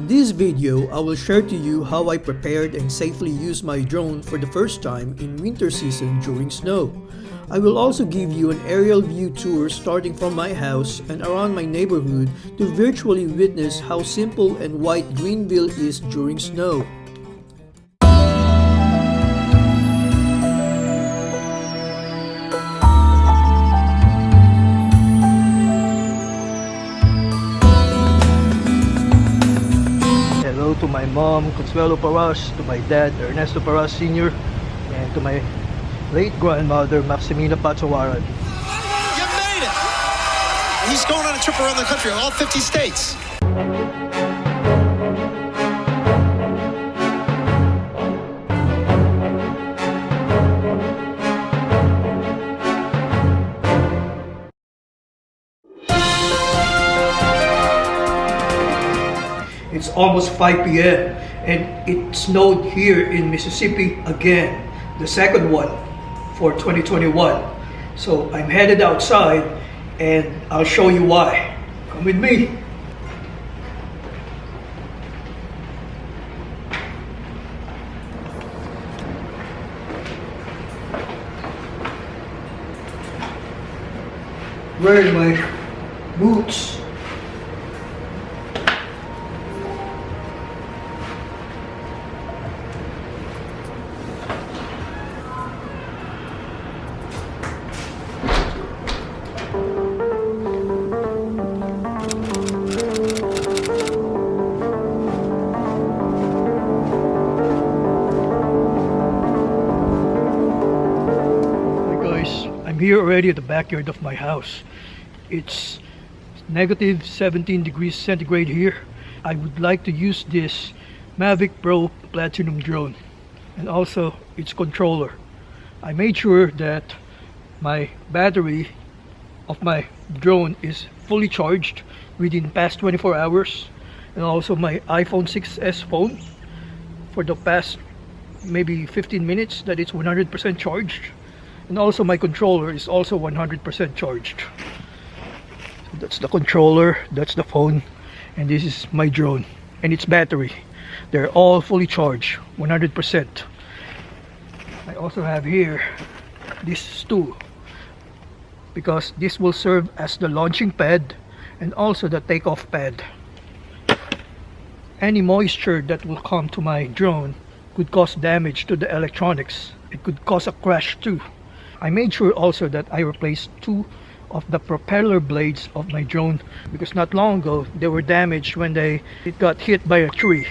In this video, I will share to you how I prepared and safely used my drone for the first time in winter season during snow. I will also give you an aerial view tour starting from my house and around my neighborhood to virtually witness how simple and white Greenville is during snow. Hello to my mom, Consuelo Paras, to my dad, Ernesto Paras Sr., and to my late grandmother, Maximina Patsawaran. You made it! He's going on a trip around the country, all 50 states. It's almost 5 p.m. and it snowed here in Mississippi again, the second one for 2021. So I'm headed outside and I'll show you why. Come with me. Wearing my boots. I'm here already at the backyard of my house. It's negative 17 degrees centigrade here. I would like to use this Mavic Pro Platinum drone and also its controller. I made sure that my battery of my drone is fully charged within past 24 hours, and also my iPhone 6s phone for the past maybe 15 minutes that it's 100% charged. And also my controller is also 100% charged. So that's the controller, that's the phone, and this is my drone and its battery. They're all fully charged, 100%. I also have here this stool because this will serve as the launching pad and also the takeoff pad. Any moisture that will come to my drone could cause damage to the electronics. It could cause a crash too. I made sure also that I replaced 2 of the propeller blades of my drone because not long ago they were damaged when it got hit by a tree.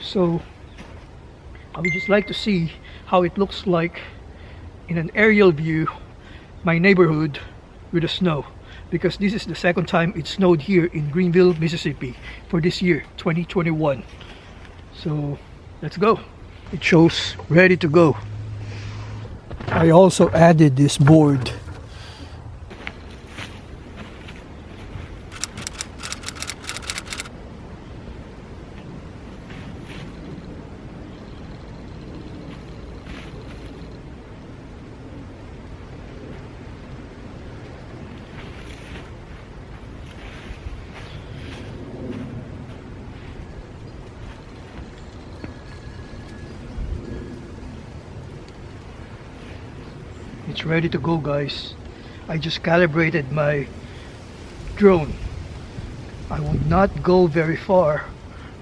So I would just like to see how it looks like in an aerial view, my neighborhood with the snow. Because this is the second time it snowed here in Greenville, Mississippi for this year, 2021. So let's go. It shows ready to go. I also added this board. It's ready to go, guys. I just calibrated my drone. I would not go very far,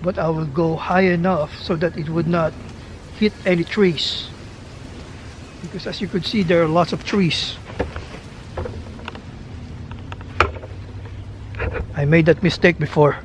but I will go high enough so that it would not hit any trees, because as you could see there are lots of trees. I made that mistake before.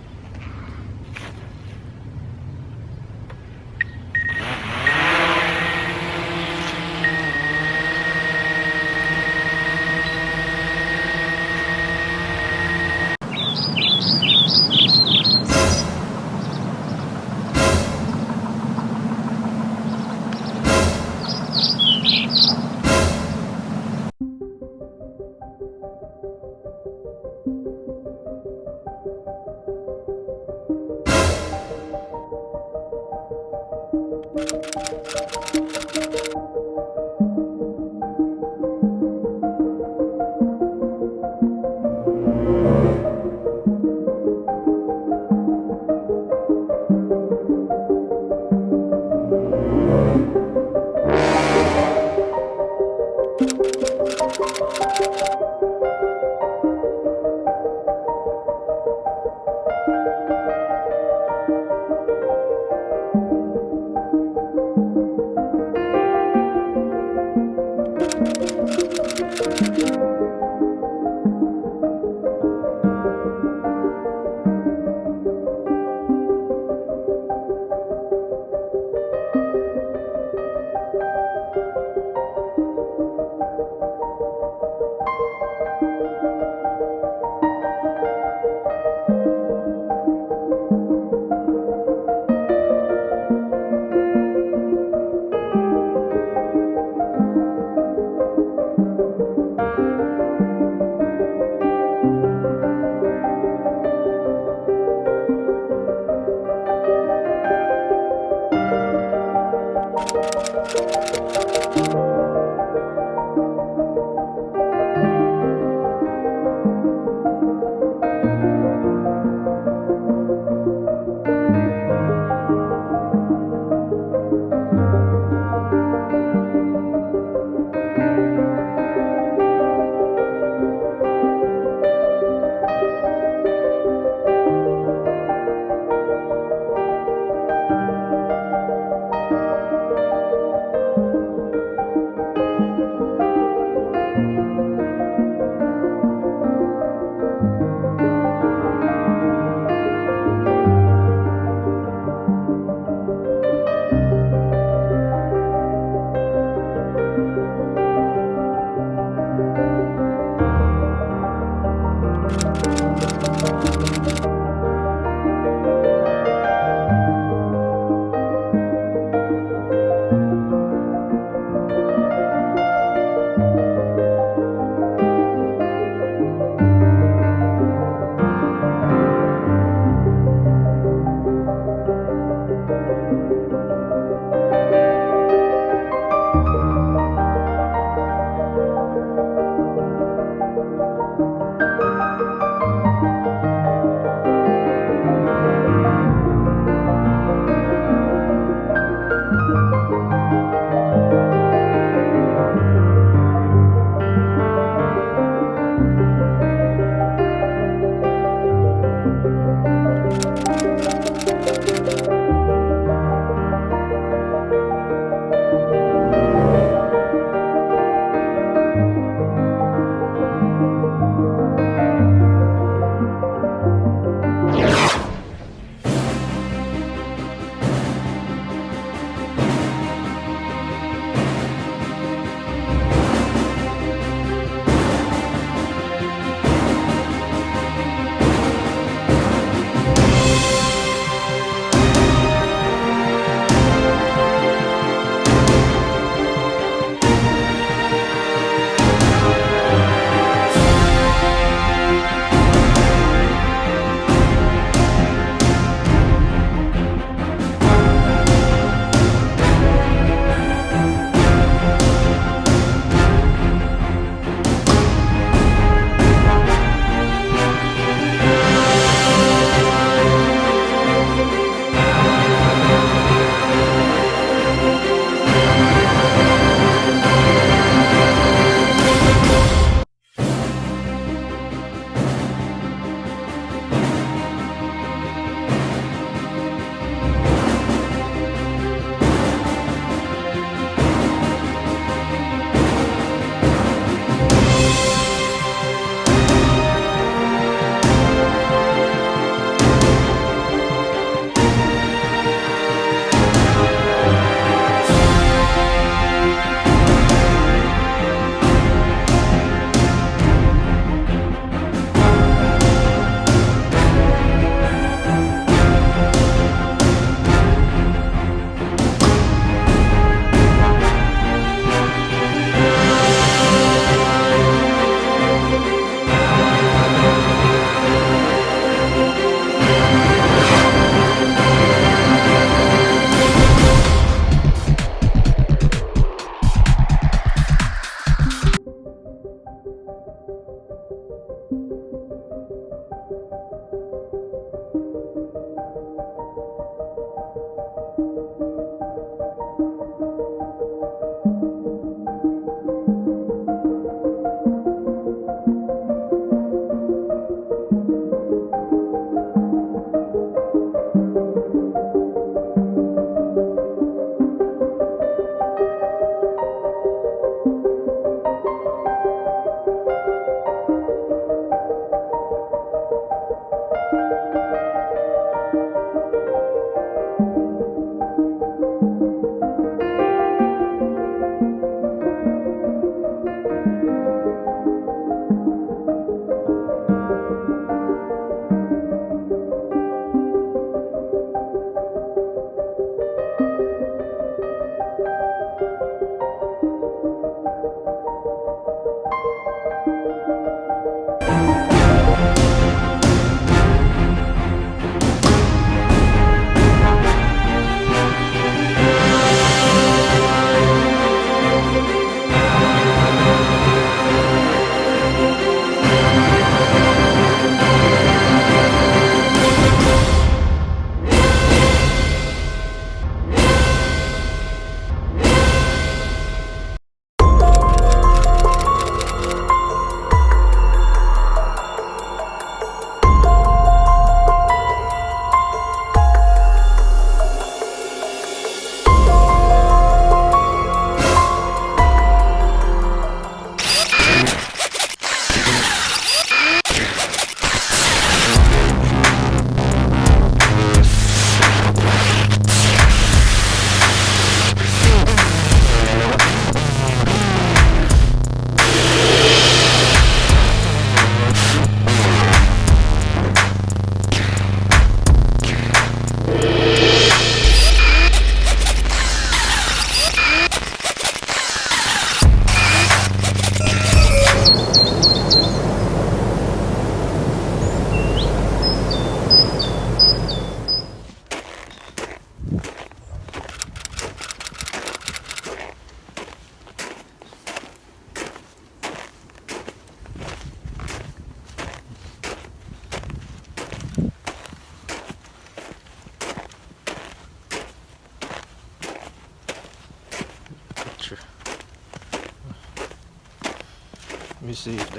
me see if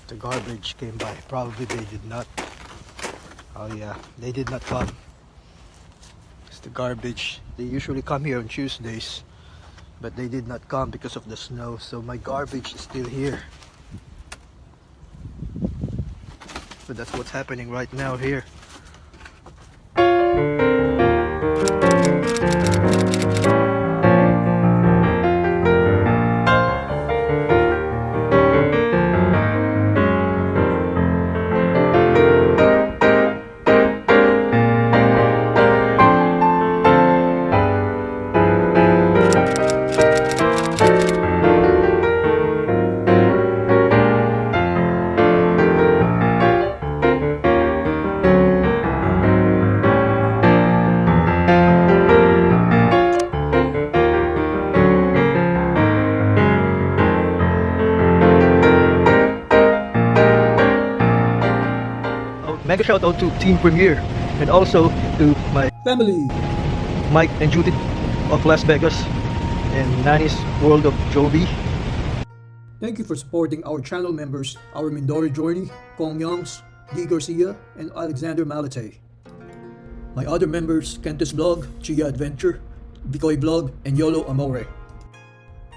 the garbage came by. Probably they did not. Oh yeah, they did not come. It's the garbage. They usually come here on Tuesdays, but they did not come because of the snow. So my garbage is still here. But that's what's happening right now here. Mega shout out to Team Premier and also to my Family. Mike and Judith of Las Vegas and Nani's World of Joby. Thank you for supporting our channel members, our Mindori Journey, Kong Youngs, D. Garcia, and Alexander Malate. My other members, Kentis Vlog, Chia Adventure, Bikoy Vlog, and Yolo Amore.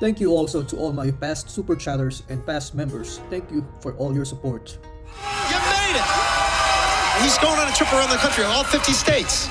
Thank you also to all my past super chatters and past members. Thank you for all your support. You made it! He's going on a trip around the country, all 50 states.